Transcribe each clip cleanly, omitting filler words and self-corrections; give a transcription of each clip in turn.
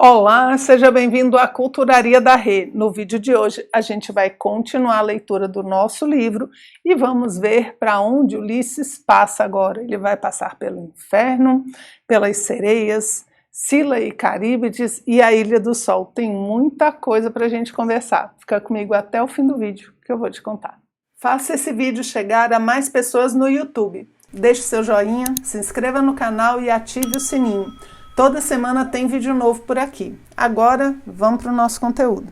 Olá, seja bem-vindo à Culturaria da Rê. No vídeo de hoje a gente vai continuar a leitura do nosso livro e vamos ver para onde Ulisses passa agora. Ele vai passar pelo inferno, pelas sereias, Sila e Caríbides e a Ilha do Sol. Tem muita coisa para a gente conversar. Fica comigo até o fim do vídeo que eu vou te contar. Faça esse vídeo chegar a mais pessoas no YouTube. Deixe seu joinha, se inscreva no canal e ative o sininho. Toda semana tem vídeo novo por aqui. Agora, vamos para o nosso conteúdo.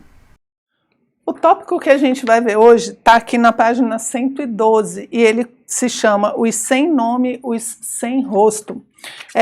O tópico que a gente vai ver hoje está aqui na página 112 e ele se chama Os Sem Nome, os Sem Rosto.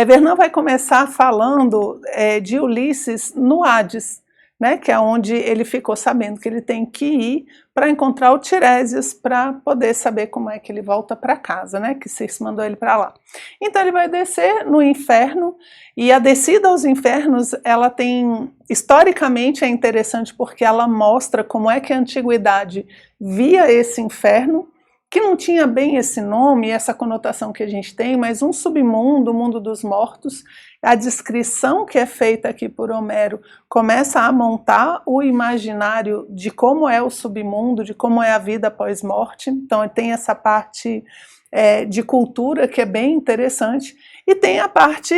Vernão vai começar falando de Ulisses no Hades, né, que é onde ele ficou sabendo que ele tem que ir para encontrar o Tiresias para poder saber como é que ele volta para casa, né, que Circe mandou ele para lá. Então ele vai descer no inferno e a descida aos infernos, ela tem, historicamente é interessante porque ela mostra como é que a antiguidade via esse inferno, que não tinha bem esse nome, essa conotação que a gente tem, mas um submundo, o mundo dos mortos. A descrição que é feita aqui por Homero começa a montar o imaginário de como é o submundo, de como é a vida após morte. Então tem essa parte de cultura que é bem interessante, e tem a parte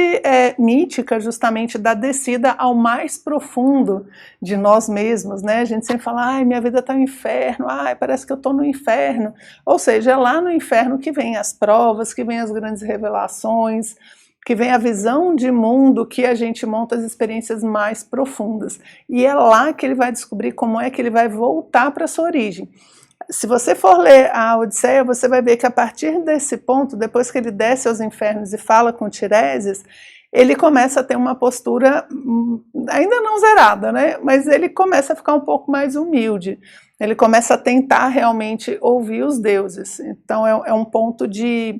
mítica, justamente, da descida ao mais profundo de nós mesmos, né? A gente sempre fala, ai, minha vida está no inferno, ai, parece que eu estou no inferno. Ou seja, é lá no inferno que vem as provas, que vem as grandes revelações, que vem a visão de mundo que a gente monta as experiências mais profundas. E é lá que ele vai descobrir como é que ele vai voltar para a sua origem. Se você for ler a Odisseia, você vai ver que a partir desse ponto, depois que ele desce aos infernos e fala com Tiresias, ele começa a ter uma postura ainda não zerada, né? Mas ele começa a ficar um pouco mais humilde. Ele começa a tentar realmente ouvir os deuses. Então é um ponto de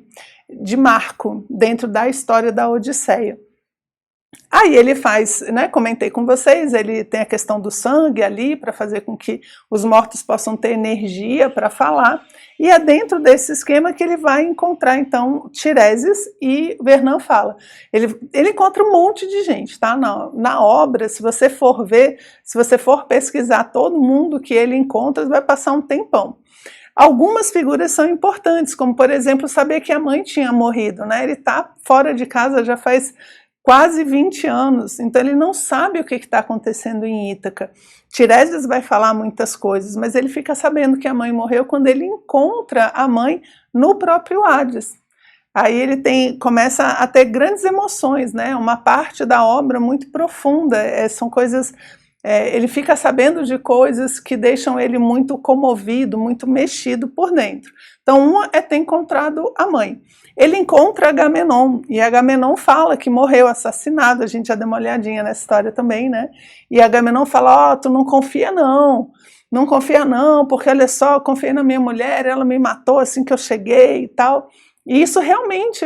marco dentro da história da Odisseia. Aí ele faz, né, comentei com vocês, ele tem a questão do sangue ali para fazer com que os mortos possam ter energia para falar, e é dentro desse esquema que ele vai encontrar então Tiresias, e Vernão fala, ele encontra um monte de gente, tá? Na obra, se você for ver, se você for pesquisar todo mundo que ele encontra, vai passar um tempão. Algumas figuras são importantes, como por exemplo saber que a mãe tinha morrido, né? Ele está fora de casa já faz quase 20 anos, então ele não sabe o que está acontecendo em Ítaca. Tiresias vai falar muitas coisas, mas ele fica sabendo que a mãe morreu quando ele encontra a mãe no próprio Hades. Aí ele começa a ter grandes emoções, né? Uma parte da obra muito profunda, são coisas... ele fica sabendo de coisas que deixam ele muito comovido, muito mexido por dentro. Então, uma é ter encontrado a mãe. Ele encontra Agamenon, e Agamenon fala que morreu assassinado, a gente já deu uma olhadinha nessa história também, né? E Agamenon fala, tu não confia não confia não, porque olha só, eu confiei na minha mulher, ela me matou assim que eu cheguei e tal. E isso realmente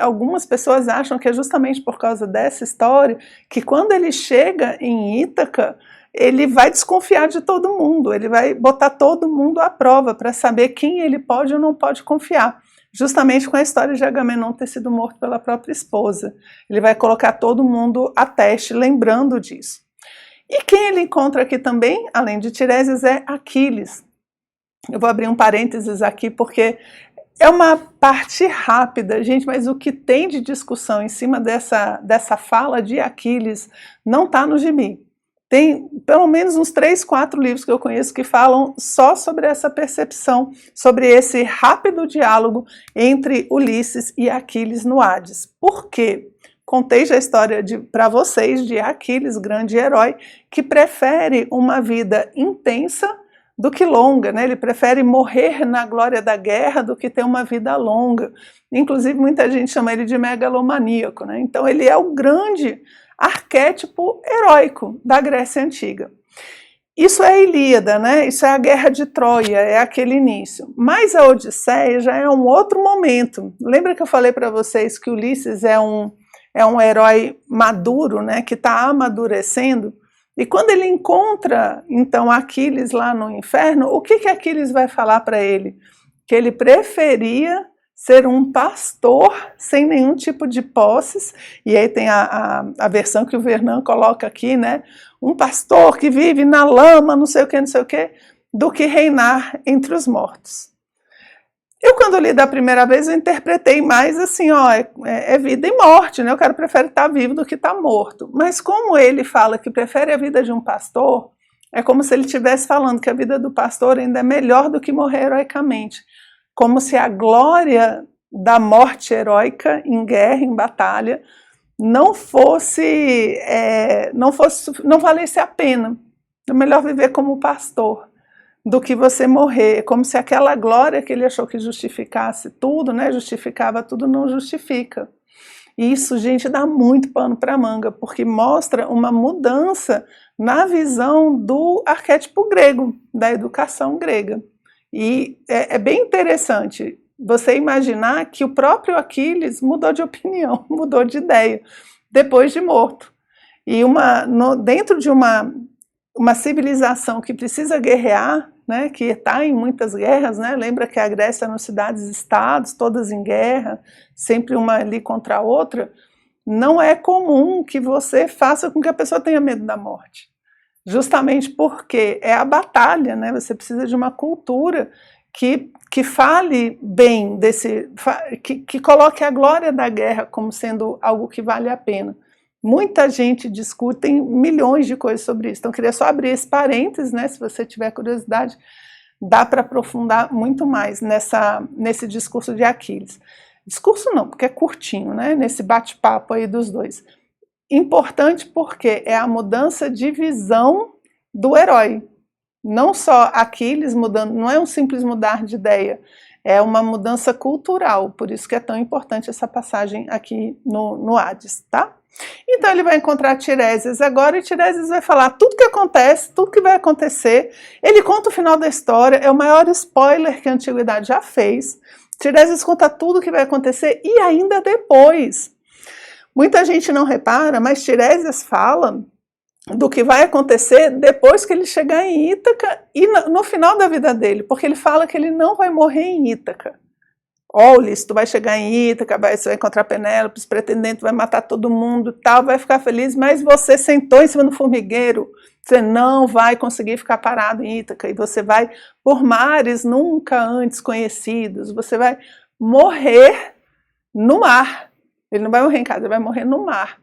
algumas pessoas acham que é justamente por causa dessa história, que quando ele chega em Ítaca, ele vai desconfiar de todo mundo, ele vai botar todo mundo à prova para saber quem ele pode ou não pode confiar. Justamente com a história de Agamenon ter sido morto pela própria esposa. Ele vai colocar todo mundo a teste, lembrando disso. E quem ele encontra aqui também, além de Tiresias, é Aquiles. Eu vou abrir um parênteses aqui, porque é uma parte rápida, gente, mas o que tem de discussão em cima dessa fala de Aquiles não está no gibi. Tem pelo menos uns 3, 4 livros que eu conheço que falam só sobre essa percepção, sobre esse rápido diálogo entre Ulisses e Aquiles no Hades. Por quê? Contei já a história para vocês de Aquiles, grande herói, que prefere uma vida intensa do que longa, né? Ele prefere morrer na glória da guerra do que ter uma vida longa. Inclusive, muita gente chama ele de megalomaníaco, né? Então, ele é o grande arquétipo heróico da Grécia Antiga. Isso é a Ilíada, né? Isso é a Guerra de Troia, é aquele início. Mas a Odisseia já é um outro momento. Lembra que eu falei para vocês que Ulisses é um herói maduro, né? Que está amadurecendo? E quando ele encontra, então, Aquiles lá no inferno, o que Aquiles vai falar para ele? Que ele preferia ser um pastor sem nenhum tipo de posses, e aí tem a versão que o Vernon coloca aqui, né? Um pastor que vive na lama, não sei o que, do que reinar entre os mortos. Eu, quando li da primeira vez, eu interpretei mais assim, ó, é vida e morte, né? O cara prefere estar vivo do que estar morto. Mas como ele fala que prefere a vida de um pastor, é como se ele estivesse falando que a vida do pastor ainda é melhor do que morrer heroicamente. Como se a glória da morte heróica em guerra, em batalha, não valesse a pena. É melhor viver como pastor do que você morrer. É como se aquela glória que ele achou que justificasse tudo, né, justificava tudo, não justifica. E isso, gente, dá muito pano para manga, porque mostra uma mudança na visão do arquétipo grego, da educação grega. E é bem interessante você imaginar que o próprio Aquiles mudou de opinião, mudou de ideia, depois de morto. E dentro de uma civilização que precisa guerrear, né, que está em muitas guerras, né, lembra que a Grécia eram cidades-estados, todas em guerra, sempre uma ali contra a outra, não é comum que você faça com que a pessoa tenha medo da morte. Justamente porque é a batalha, né? Você precisa de uma cultura que fale bem que coloque a glória da guerra como sendo algo que vale a pena. Muita gente discute, tem milhões de coisas sobre isso. Então, eu queria só abrir esse parênteses, né? Se você tiver curiosidade, dá para aprofundar muito mais nesse discurso de Aquiles. Discurso não, porque é curtinho, né? Nesse bate-papo aí dos dois. Importante porque é a mudança de visão do herói. Não só Aquiles mudando, não é um simples mudar de ideia, é uma mudança cultural, por isso que é tão importante essa passagem aqui no Hades, tá? Então ele vai encontrar Tiresias agora, e Tiresias vai falar tudo que acontece, tudo que vai acontecer. Ele conta o final da história, é o maior spoiler que a antiguidade já fez. Tiresias conta tudo que vai acontecer e ainda depois. Muita gente não repara, mas Tiresias fala do que vai acontecer depois que ele chegar em Ítaca e no final da vida dele, porque ele fala que ele não vai morrer em Ítaca. Olha, tu vai chegar em Ítaca, você vai encontrar Penélope, os pretendentes, vai matar todo mundo, tal, vai ficar feliz, mas você sentou em cima do formigueiro, você não vai conseguir ficar parado em Ítaca, e você vai por mares nunca antes conhecidos, você vai morrer no mar. Ele não vai morrer em casa, ele vai morrer no mar.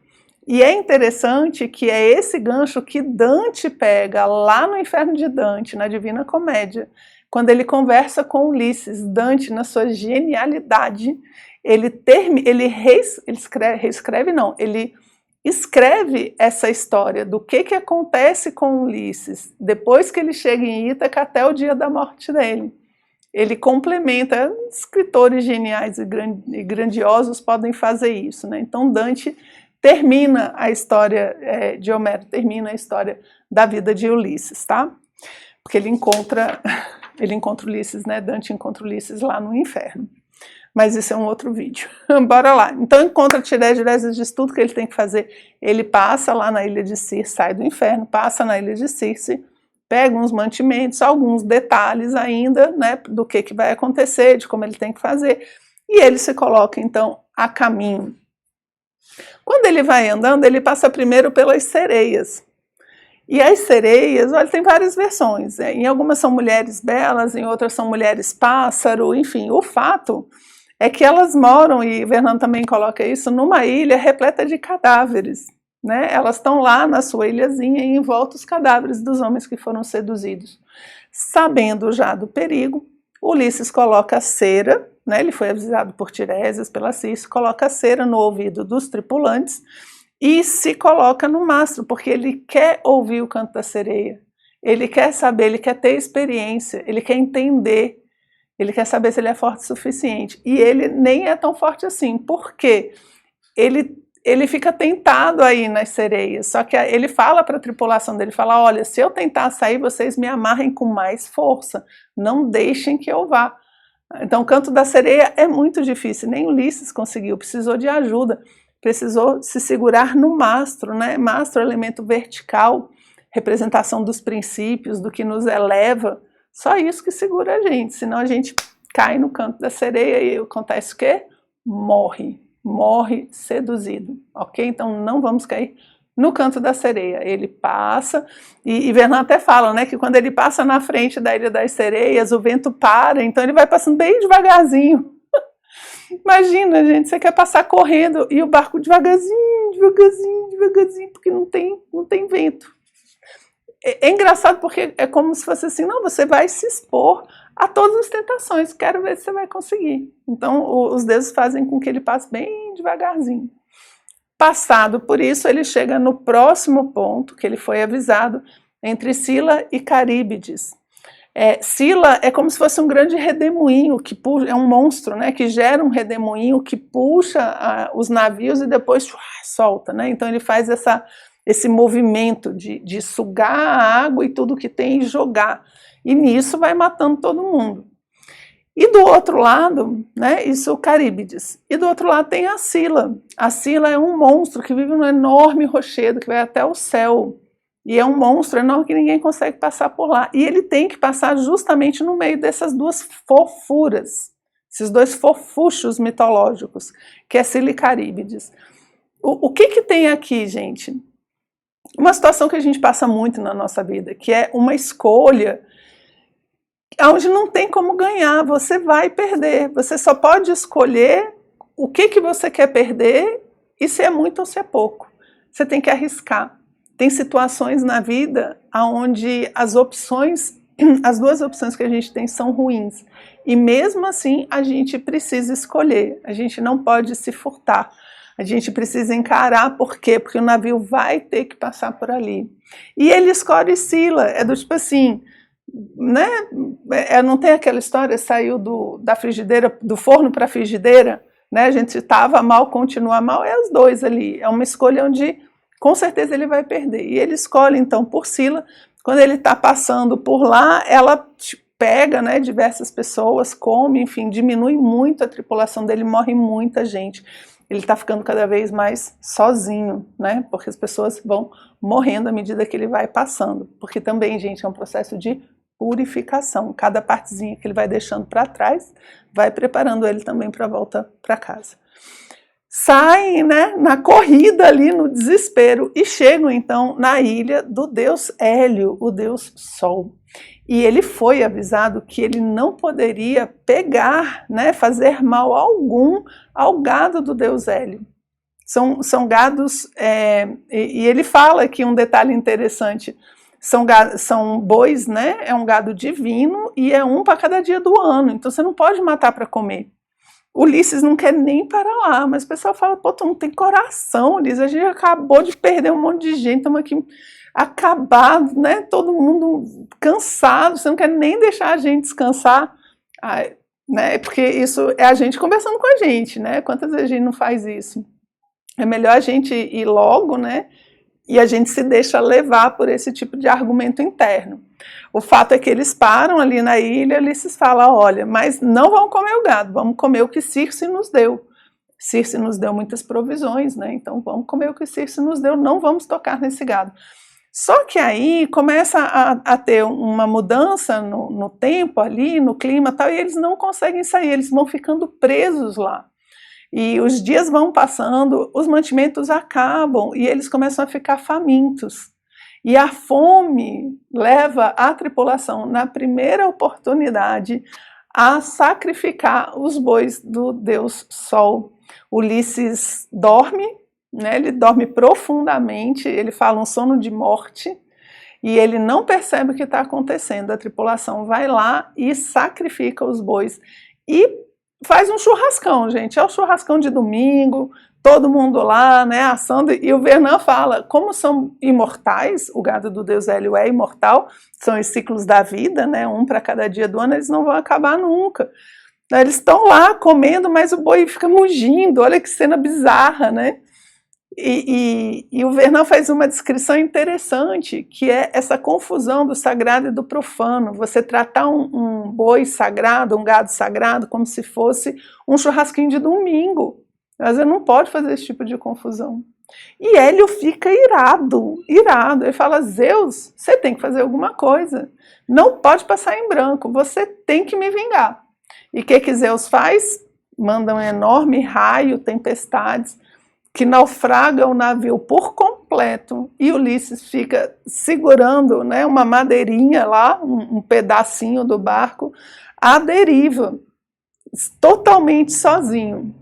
E é interessante que é esse gancho que Dante pega lá no Inferno de Dante, na Divina Comédia, quando ele conversa com Ulisses. Dante, na sua genialidade, ele escreve essa história do que acontece com Ulisses depois que ele chega em Ítaca até o dia da morte dele. Ele complementa, escritores geniais e grandiosos podem fazer isso, né? Então Dante termina a história de Homero, termina a história da vida de Ulisses, tá? Porque ele encontra Ulisses, né? Dante encontra Ulisses lá no inferno. Mas isso é um outro vídeo. Bora lá. Então encontra Tiresias, diz tudo que ele tem que fazer. Ele passa lá na ilha de Circe, sai do inferno, passa na ilha de Circe, pega uns mantimentos, alguns detalhes ainda, né, do que vai acontecer, de como ele tem que fazer, e ele se coloca então a caminho. Quando ele vai andando, ele passa primeiro pelas sereias. E as sereias, olha, tem várias versões. Em algumas são mulheres belas, em outras são mulheres pássaro, enfim. O fato é que elas moram, e Vernon também coloca isso, numa ilha repleta de cadáveres. Né? Elas estão lá na sua ilhazinha e em volta os cadáveres dos homens que foram seduzidos. Sabendo já do perigo, Ulisses coloca a cera, né? Ele foi avisado por Tiresias, pela Circe, coloca a cera no ouvido dos tripulantes e se coloca no mastro, porque ele quer ouvir o canto da sereia, ele quer saber, ele quer ter experiência, ele quer entender, ele quer saber se ele é forte o suficiente. E ele nem é tão forte assim, porque ele fica tentado aí nas sereias, só que ele fala para a tripulação dele, fala, olha, se eu tentar sair, vocês me amarrem com mais força, não deixem que eu vá. Então o canto da sereia é muito difícil, nem Ulisses conseguiu, precisou de ajuda, precisou se segurar no mastro, né? Mastro é elemento vertical, representação dos princípios, do que nos eleva, só isso que segura a gente, senão a gente cai no canto da sereia e acontece o quê? Morre seduzido, ok? Então não vamos cair no canto da sereia. Ele passa, e Vernon até fala, né, que quando ele passa na frente da Ilha das Sereias, o vento para, então ele vai passando bem devagarzinho. Imagina, gente, você quer passar correndo e o barco devagarzinho, porque não tem vento. É engraçado porque é como se fosse assim, não, você vai se expor a todas as tentações, quero ver se você vai conseguir. Então os deuses fazem com que ele passe bem devagarzinho. Passado por isso, ele chega no próximo ponto, que ele foi avisado, entre Sila e Caríbides. Sila é como se fosse um grande redemoinho, que puxa, é um monstro, né, que gera um redemoinho que puxa os navios e depois solta, né? Então ele faz esse movimento de sugar a água e tudo que tem e jogar, e nisso vai matando todo mundo. E do outro lado, né, isso o Caríbides, e do outro lado tem a Sila. A Sila é um monstro que vive num enorme rochedo que vai até o céu, e é um monstro enorme que ninguém consegue passar por lá, e ele tem que passar justamente no meio dessas duas fofuras, esses dois fofuchos mitológicos, que é Sila e Caríbides. O que tem aqui, gente? Uma situação que a gente passa muito na nossa vida, que é uma escolha onde não tem como ganhar, você vai perder, você só pode escolher o que você quer perder e se é muito ou se é pouco. Você tem que arriscar. Tem situações na vida onde as duas opções que a gente tem são ruins, e mesmo assim a gente precisa escolher, a gente não pode se furtar. A gente precisa encarar, por quê? Porque o navio vai ter que passar por ali. E ele escolhe Sila, é do tipo assim, né? Não tem aquela história, saiu da frigideira, do forno para a frigideira, né? A gente estava mal, continua mal, é os dois ali. É uma escolha onde, com certeza, ele vai perder. E ele escolhe, então, por Sila. Quando ele está passando por lá, ela pega, né, diversas pessoas, come, enfim, diminui muito a tripulação dele, morre muita gente. Ele está ficando cada vez mais sozinho, né? Porque as pessoas vão morrendo à medida que ele vai passando. Porque também, gente, é um processo de purificação. Cada partezinha que ele vai deixando para trás, vai preparando ele também para a volta para casa. Saem, né, na corrida ali, no desespero, e chegam então na ilha do deus Hélio, o deus Sol. E ele foi avisado que ele não poderia pegar, né, fazer mal algum ao gado do deus Hélio. São gados, e ele fala aqui um detalhe interessante, são bois, né, é um gado divino e é um para cada dia do ano, então você não pode matar para comer. Ulisses não quer nem para lá, mas o pessoal fala, pô, tu não tem coração, Ulisses, a gente acabou de perder um monte de gente, estamos aqui acabados, né, todo mundo cansado, você não quer nem deixar a gente descansar, né, porque isso é a gente conversando com a gente, né, quantas vezes a gente não faz isso? É melhor a gente ir logo, né, e a gente se deixa levar por esse tipo de argumento interno. O fato é que eles param ali na ilha, Ulisses fala, olha, mas não vamos comer o gado, vamos comer o que Circe nos deu. Circe nos deu muitas provisões, né? Então vamos comer o que Circe nos deu, não vamos tocar nesse gado. Só que aí começa a ter uma mudança no tempo ali, no clima e tal, e eles não conseguem sair, eles vão ficando presos lá. E os dias vão passando, os mantimentos acabam e eles começam a ficar famintos. E a fome leva a tripulação, na primeira oportunidade, a sacrificar os bois do deus Sol. Ulisses dorme, né, ele dorme profundamente, ele fala um sono de morte, e ele não percebe o que está acontecendo. A tripulação vai lá e sacrifica os bois. E faz um churrascão, gente, é o churrascão de domingo, todo mundo lá, né, assando, e o Vernon fala, como são imortais, o gado do deus Hélio é imortal, são os ciclos da vida, né, um para cada dia do ano, eles não vão acabar nunca. Eles estão lá comendo, mas o boi fica mugindo, olha que cena bizarra, né? E o Vernon faz uma descrição interessante, que é essa confusão do sagrado e do profano, você tratar um boi sagrado, um gado sagrado, como se fosse um churrasquinho de domingo. Mas você não pode fazer esse tipo de confusão. E Hélio fica irado, ele fala, Zeus, você tem que fazer alguma coisa, não pode passar em branco, você tem que me vingar. E o que Zeus faz? Manda um enorme raio, tempestades, que naufraga o navio por completo, e Ulisses fica segurando, né, uma madeirinha lá, um pedacinho do barco, à deriva, totalmente sozinho.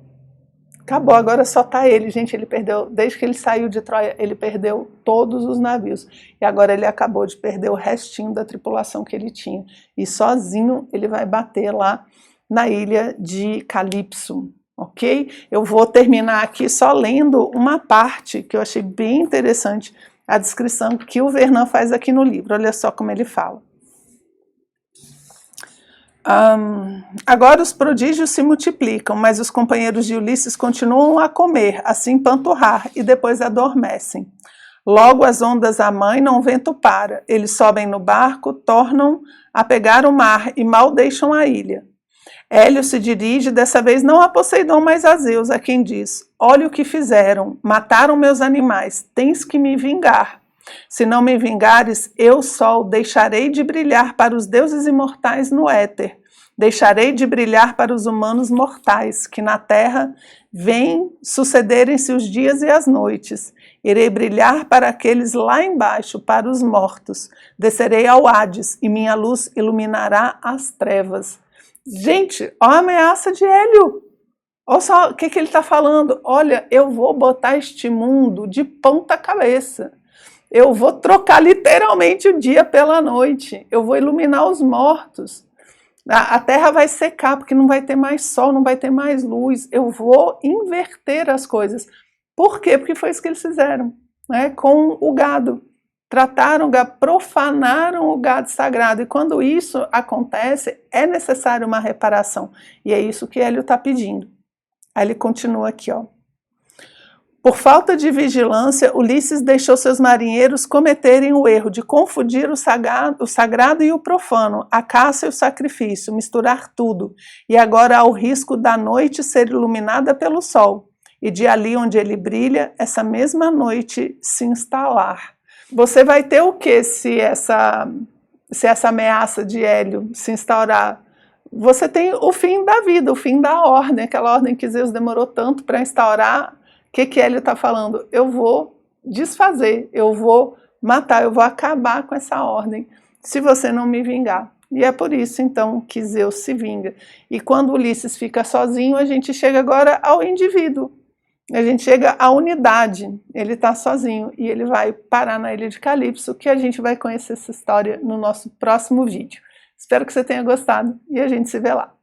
Acabou, agora só está ele, gente, ele perdeu, desde que ele saiu de Troia, ele perdeu todos os navios, e agora ele acabou de perder o restinho da tripulação que ele tinha, e sozinho ele vai bater lá na ilha de Calipso, ok? Eu vou terminar aqui só lendo uma parte que eu achei bem interessante, a descrição que o Vernant faz aqui no livro, olha só como ele fala. Agora os prodígios se multiplicam, mas os companheiros de Ulisses continuam a comer, assim panturrar, e depois adormecem. Logo as ondas amainam, o vento para, eles sobem no barco, tornam a pegar o mar e mal deixam a ilha. Hélio se dirige, dessa vez não a Poseidon, mas a Zeus, a quem diz: olha o que fizeram, mataram meus animais, tens que me vingar. Se não me vingares, eu, Sol, deixarei de brilhar para os deuses imortais no éter. Deixarei de brilhar para os humanos mortais, que na terra vêm sucederem-se os dias e as noites. Irei brilhar para aqueles lá embaixo, para os mortos. Descerei ao Hades, e minha luz iluminará as trevas. Gente, olha a ameaça de Hélio. Olha só o que ele está falando. Olha, eu vou botar este mundo de ponta cabeça. Eu vou trocar literalmente o dia pela noite. Eu vou iluminar os mortos. A terra vai secar porque não vai ter mais sol, não vai ter mais luz. Eu vou inverter as coisas. Por quê? Porque foi isso que eles fizeram, né, com o gado. Trataram o gado, profanaram o gado sagrado. E quando isso acontece, é necessário uma reparação. E é isso que Hélio está pedindo. Aí ele continua aqui, ó. Por falta de vigilância, Ulisses deixou seus marinheiros cometerem o erro de confundir o sagrado e o profano, a caça e o sacrifício, misturar tudo, e agora há o risco da noite ser iluminada pelo sol, e de ali onde ele brilha, essa mesma noite se instalar. Você vai ter o que se essa ameaça de Hélio se instaurar? Você tem o fim da vida, o fim da ordem, aquela ordem que Zeus demorou tanto para instaurar. O que Hélio está falando? Eu vou desfazer, eu vou matar, eu vou acabar com essa ordem, se você não me vingar. E é por isso, então, que Zeus se vinga. E quando Ulisses fica sozinho, a gente chega agora ao indivíduo. A gente chega à unidade. Ele está sozinho e ele vai parar na ilha de Calipso, que a gente vai conhecer essa história no nosso próximo vídeo. Espero que você tenha gostado e a gente se vê lá.